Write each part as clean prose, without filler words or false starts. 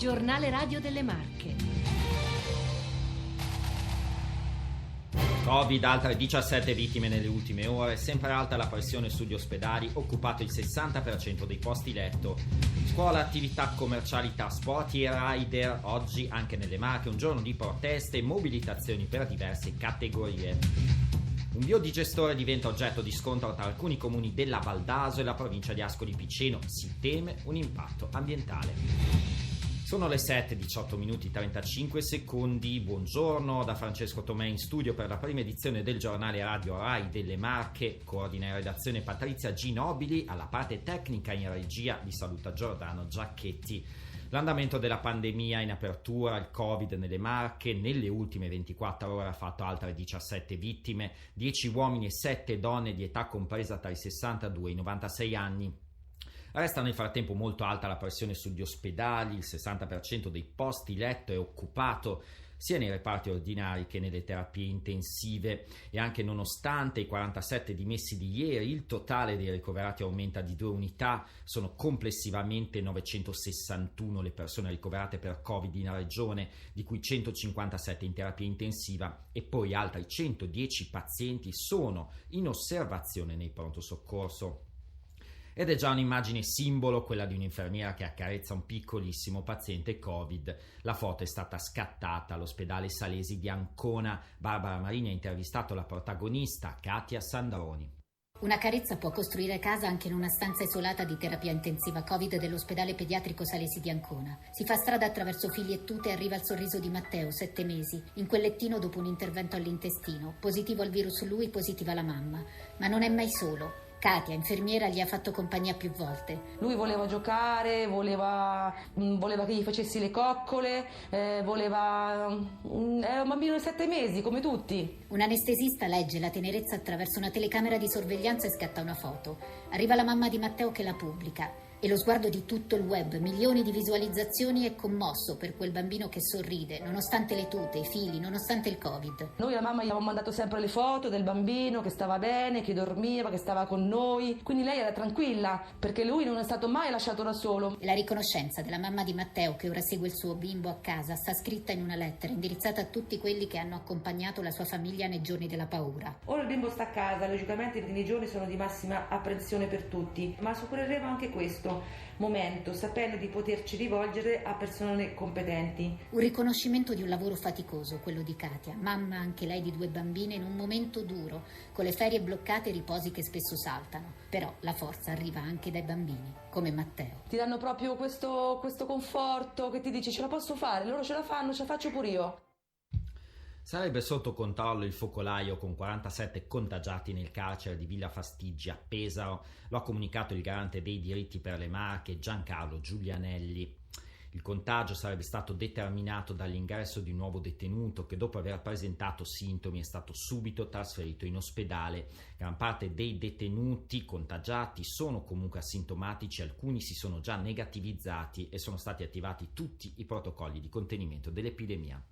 Giornale Radio delle Marche. Covid, altre 17 vittime nelle ultime ore, sempre alta la pressione sugli ospedali, occupato il 60% dei posti letto. Scuola, attività commerciali, trasporti e rider, oggi anche nelle Marche un giorno di proteste e mobilitazioni per diverse categorie. Un biodigestore diventa oggetto di scontro tra alcuni comuni della Val d'Aso e la provincia di Ascoli Piceno, si teme un impatto ambientale. Sono le 7:18 minuti 35 secondi. Buongiorno da Francesco Tomè in studio per la prima edizione del giornale Radio Rai delle Marche. Coordina in redazione Patrizia Ginobili, alla parte tecnica in regia vi saluta Giordano Giacchetti. L'andamento della pandemia in apertura, il Covid nelle Marche, nelle ultime 24 ore ha fatto altre 17 vittime, 10 uomini e 7 donne di età compresa tra i 62 e i 96 anni. Resta nel frattempo molto alta la pressione sugli ospedali, il 60% dei posti letto è occupato sia nei reparti ordinari che nelle terapie intensive e anche nonostante i 47 dimessi di ieri, il totale dei ricoverati aumenta di 2 unità, sono complessivamente 961 le persone ricoverate per Covid in regione, di cui 157 in terapia intensiva e poi altri 110 pazienti sono in osservazione nei pronto soccorso. Ed è già un'immagine simbolo quella di un'infermiera che accarezza un piccolissimo paziente Covid. La foto è stata scattata all'ospedale Salesi di Ancona. Barbara Marini ha intervistato la protagonista, Katia Sandroni. Una carezza può costruire casa anche in una stanza isolata di terapia intensiva Covid dell'ospedale pediatrico Salesi di Ancona. Si fa strada attraverso figli e tute e arriva al sorriso di Matteo, 7 mesi, in quel lettino dopo un intervento all'intestino. Positivo al virus lui, positiva la mamma. Ma non è mai solo. Katia, infermiera, gli ha fatto compagnia più volte. Lui voleva giocare, voleva che gli facessi le coccole, era un bambino di 7 mesi, come tutti. Un anestesista legge la tenerezza attraverso una telecamera di sorveglianza e scatta una foto. Arriva la mamma di Matteo che la pubblica. E lo sguardo di tutto il web, milioni di visualizzazioni, è commosso per quel bambino che sorride, nonostante le tute, i fili, nonostante il Covid. Noi la mamma gli avevamo mandato sempre le foto del bambino che stava bene, che dormiva, che stava con noi. Quindi lei era tranquilla, perché lui non è stato mai lasciato da solo. E la riconoscenza della mamma di Matteo, che ora segue il suo bimbo a casa, sta scritta in una lettera indirizzata a tutti quelli che hanno accompagnato la sua famiglia nei giorni della paura. Ora il bimbo sta a casa, logicamente i primi giorni sono di massima apprensione per tutti, ma supereremo anche questo momento sapendo di poterci rivolgere a persone competenti. Un riconoscimento di un lavoro faticoso, quello di Katia, mamma anche lei di 2 bambine in un momento duro, con le ferie bloccate e riposi che spesso saltano. Però la forza arriva anche dai bambini, come Matteo. Ti danno proprio questo conforto che ti dici ce la posso fare, loro ce la fanno, ce la faccio pure io. Sarebbe sotto controllo il focolaio con 47 contagiati nel carcere di Villa Fastiggi a Pesaro, lo ha comunicato il garante dei diritti per le Marche Giancarlo Giulianelli. Il contagio sarebbe stato determinato dall'ingresso di un nuovo detenuto che dopo aver presentato sintomi è stato subito trasferito in ospedale. Gran parte dei detenuti contagiati sono comunque asintomatici, alcuni si sono già negativizzati e sono stati attivati tutti i protocolli di contenimento dell'epidemia.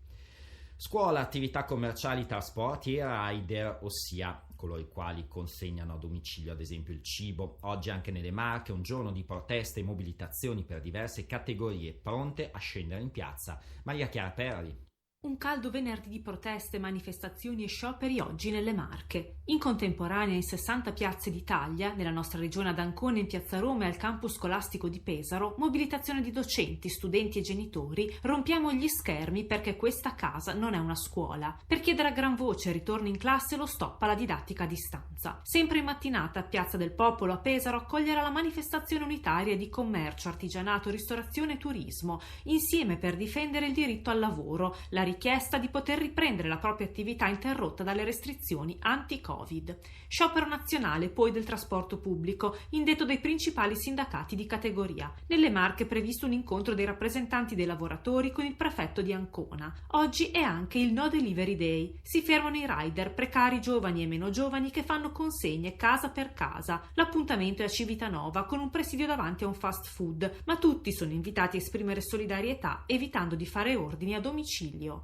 Scuola, attività commerciali, trasporti e rider, ossia coloro i quali consegnano a domicilio ad esempio il cibo. Oggi anche nelle Marche un giorno di proteste e mobilitazioni per diverse categorie pronte a scendere in piazza. Maria Chiara Perri. Un caldo venerdì di proteste, manifestazioni e scioperi oggi nelle Marche. In contemporanea in 60 piazze d'Italia, nella nostra regione ad Ancona, in piazza Roma e al campus scolastico di Pesaro, mobilitazione di docenti, studenti e genitori, rompiamo gli schermi perché questa casa non è una scuola. Per chiedere a gran voce il ritorno in classe lo stop alla didattica a distanza. Sempre in mattinata, Piazza del Popolo a Pesaro accoglierà la manifestazione unitaria di commercio, artigianato, ristorazione e turismo, insieme per difendere il diritto al lavoro, la richiesta di poter riprendere la propria attività interrotta dalle restrizioni anti-Covid. Sciopero nazionale poi del trasporto pubblico, indetto dai principali sindacati di categoria. Nelle Marche è previsto un incontro dei rappresentanti dei lavoratori con il prefetto di Ancona. Oggi è anche il No Delivery Day. Si fermano i rider, precari giovani e meno giovani che fanno consegne casa per casa. L'appuntamento è a Civitanova con un presidio davanti a un fast food, ma tutti sono invitati a esprimere solidarietà evitando di fare ordini a domicilio.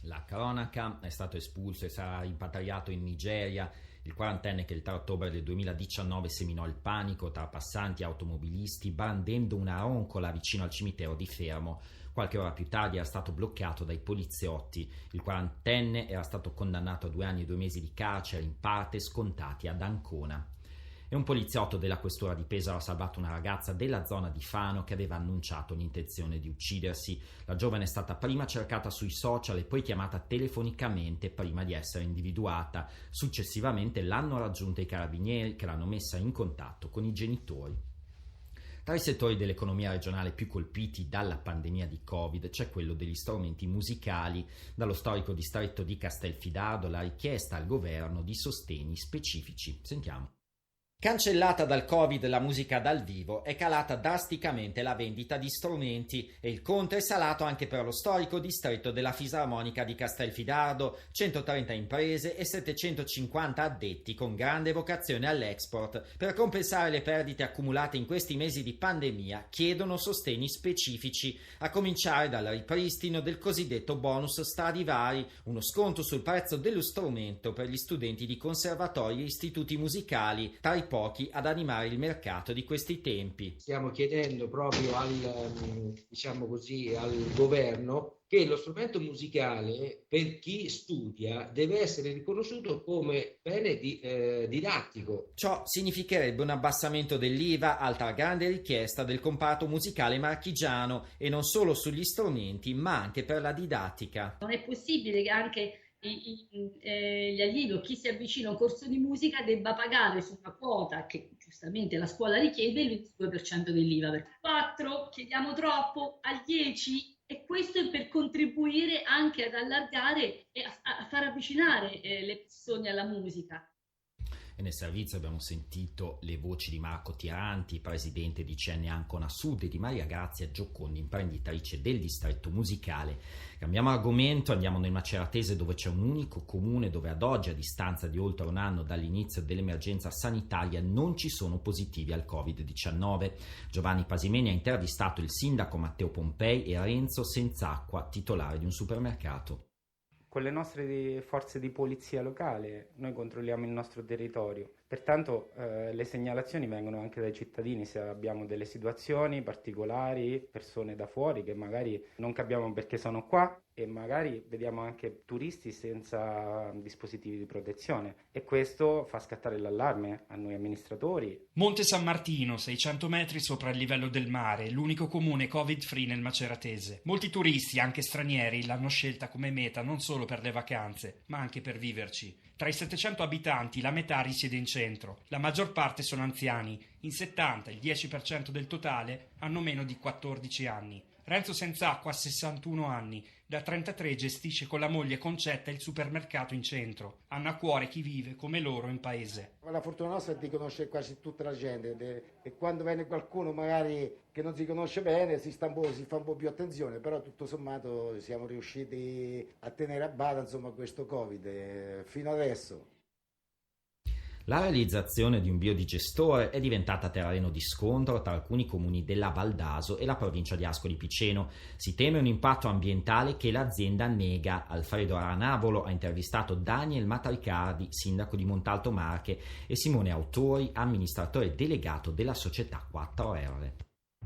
La cronaca: è stato espulso e sarà rimpatriato in Nigeria Il quarantenne che il 3 ottobre del 2019 seminò il panico tra passanti e automobilisti brandendo una roncola vicino al cimitero di Fermo. Qualche ora più tardi era stato bloccato dai poliziotti. Il quarantenne era stato condannato a 2 anni e 2 mesi di carcere, in parte scontati ad Ancona. E un poliziotto della questura di Pesaro ha salvato una ragazza della zona di Fano che aveva annunciato l'intenzione di uccidersi. La giovane è stata prima cercata sui social e poi chiamata telefonicamente prima di essere individuata. Successivamente l'hanno raggiunta i carabinieri che l'hanno messa in contatto con i genitori. Tra i settori dell'economia regionale più colpiti dalla pandemia di Covid c'è quello degli strumenti musicali. Dallo storico distretto di Castelfidardo la richiesta al governo di sostegni specifici. Sentiamo. Cancellata dal Covid la musica dal vivo, è calata drasticamente la vendita di strumenti e il conto è salato anche per lo storico distretto della Fisarmonica di Castelfidardo, 130 imprese e 750 addetti con grande vocazione all'export. Per compensare le perdite accumulate in questi mesi di pandemia chiedono sostegni specifici, a cominciare dal ripristino del cosiddetto bonus Stradivari, uno sconto sul prezzo dello strumento per gli studenti di conservatori e istituti musicali, tra i pochi ad animare il mercato di questi tempi. Stiamo chiedendo proprio al governo che lo strumento musicale per chi studia deve essere riconosciuto come bene didattico. Ciò significherebbe un abbassamento dell'IVA, altra grande richiesta del comparto musicale marchigiano, e non solo sugli strumenti ma anche per la didattica. Non è possibile che anche gli allievi o chi si avvicina a un corso di musica debba pagare su una quota che giustamente la scuola richiede il 22% dell'IVA. Per 4 chiediamo troppo, al 10, e questo è per contribuire anche ad allargare e a far avvicinare le persone alla musica. E nel servizio abbiamo sentito le voci di Marco Tiranti, presidente di CN Ancona Sud, e di Maria Grazia Giocondi, imprenditrice del distretto musicale. Cambiamo argomento, andiamo nel Maceratese dove c'è un unico comune dove ad oggi, a distanza di oltre un anno dall'inizio dell'emergenza sanitaria, non ci sono positivi al Covid-19. Giovanni Pasimeni ha intervistato il sindaco Matteo Pompei e Renzo Senzacqua, titolare di un supermercato. Con le nostre forze di polizia locale noi controlliamo il nostro territorio, pertanto le segnalazioni vengono anche dai cittadini se abbiamo delle situazioni particolari, persone da fuori che magari non capiamo perché sono qua e magari vediamo anche turisti senza dispositivi di protezione e questo fa scattare l'allarme a noi amministratori. Monte San Martino, 600 metri sopra il livello del mare, l'unico comune covid-free nel Maceratese. Molti turisti, anche stranieri, l'hanno scelta come meta non solo per le vacanze, ma anche per viverci. Tra i 700 abitanti la metà risiede in centro, la maggior parte sono anziani, in 70, il 10% del totale, hanno meno di 14 anni. Renzo Senzacqua ha 61 anni, da 33 gestisce con la moglie Concetta il supermercato in centro. Hanno a cuore chi vive come loro in paese. La fortuna nostra è di conoscere quasi tutta la gente e quando viene qualcuno magari che non si conosce bene si fa un po' più attenzione, però tutto sommato siamo riusciti a tenere a bada questo Covid fino adesso. La realizzazione di un biodigestore è diventata terreno di scontro tra alcuni comuni della Val d'Aso e la provincia di Ascoli Piceno. Si teme un impatto ambientale che l'azienda nega. Alfredo Aranavolo ha intervistato Daniel Matricardi, sindaco di Montalto Marche, e Simone Autori, amministratore delegato della società 4R.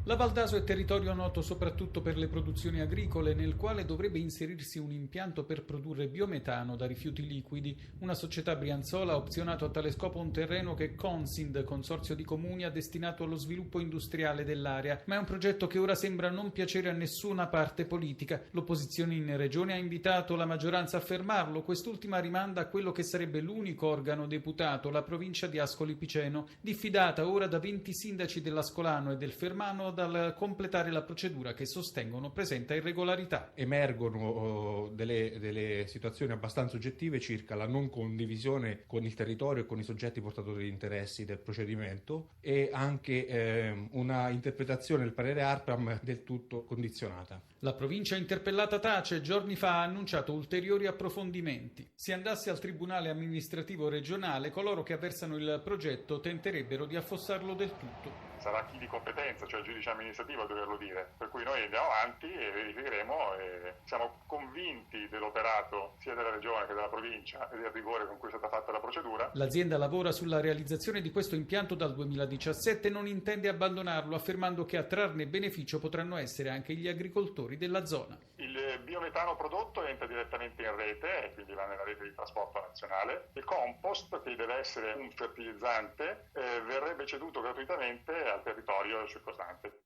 La Val d'Aso è territorio noto soprattutto per le produzioni agricole, nel quale dovrebbe inserirsi un impianto per produrre biometano da rifiuti liquidi. Una società brianzola ha opzionato a tale scopo un terreno che Consind, consorzio di comuni, ha destinato allo sviluppo industriale dell'area, ma è un progetto che ora sembra non piacere a nessuna parte politica. L'opposizione in regione ha invitato la maggioranza a fermarlo. Quest'ultima rimanda a quello che sarebbe l'unico organo deputato, la provincia di Ascoli Piceno, diffidata ora da 20 sindaci dell'Ascolano e del Fermano dal completare la procedura che sostengono presenta irregolarità. Emergono delle situazioni abbastanza oggettive circa la non condivisione con il territorio e con i soggetti portatori di interessi del procedimento e anche una interpretazione del parere ARPAM del tutto condizionata. La provincia interpellata tace, giorni fa ha annunciato ulteriori approfondimenti. Se andasse al Tribunale amministrativo regionale, coloro che avversano il progetto tenterebbero di affossarlo del tutto. Sarà chi di competenza, cioè il giudice giudice amministrativo a doverlo dire, per cui noi andiamo avanti e verificheremo e siamo convinti dell'operato sia della regione che della provincia e del rigore con cui è stata fatta la procedura. L'azienda lavora sulla realizzazione di questo impianto dal 2017 e non intende abbandonarlo, affermando che a trarne beneficio potranno essere anche gli agricoltori della zona. Il biometano prodotto entra direttamente in rete e quindi va nella rete di trasporto nazionale. Il compost, che deve essere un fertilizzante, verrebbe ceduto gratuitamente al territorio circostante.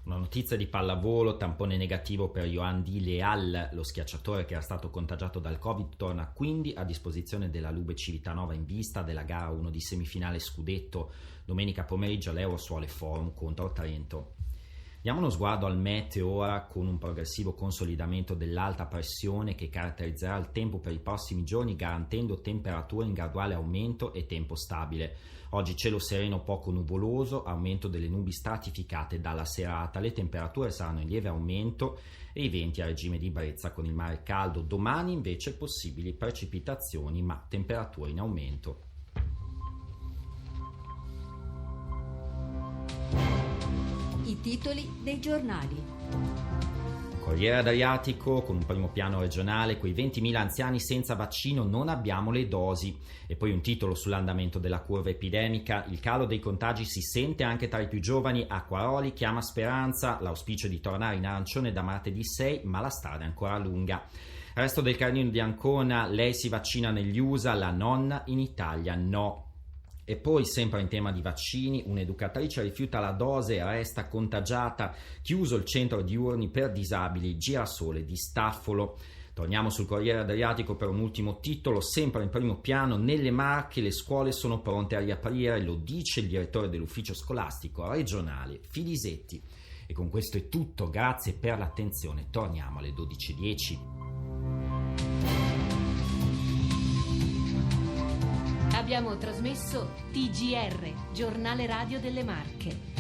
Una notizia di pallavolo: tampone negativo per Yohan Di Leal, lo schiacciatore che era stato contagiato dal Covid torna quindi a disposizione della Lube Civitanova in vista della gara 1 di semifinale scudetto. Domenica pomeriggio all'Eurosuole Forum contro Trento. Diamo uno sguardo al meteo ora, con un progressivo consolidamento dell'alta pressione che caratterizzerà il tempo per i prossimi giorni, garantendo temperature in graduale aumento e tempo stabile. Oggi cielo sereno poco nuvoloso, aumento delle nubi stratificate dalla serata, le temperature saranno in lieve aumento e i venti a regime di brezza con il mare caldo. Domani invece possibili precipitazioni ma temperature in aumento. I titoli dei giornali. Corriere Adriatico, con un primo piano regionale: quei 20.000 anziani senza vaccino, non abbiamo le dosi. E poi un titolo sull'andamento della curva epidemica: il calo dei contagi si sente anche tra i più giovani, Acquaroli chiama speranza, l'auspicio di tornare in arancione da martedì 6, ma la strada è ancora lunga. Resto del Carlino di Ancona: lei si vaccina negli USA, la nonna in Italia no. E poi, sempre in tema di vaccini, un'educatrice rifiuta la dose, resta contagiata, chiuso il centro diurni per disabili Girasole di Staffolo. Torniamo sul Corriere Adriatico per un ultimo titolo, sempre in primo piano: nelle Marche le scuole sono pronte a riaprire, lo dice il direttore dell'ufficio scolastico regionale Filisetti. E con questo è tutto, grazie per l'attenzione, torniamo alle 12:10. Abbiamo trasmesso TGR, Giornale Radio delle Marche.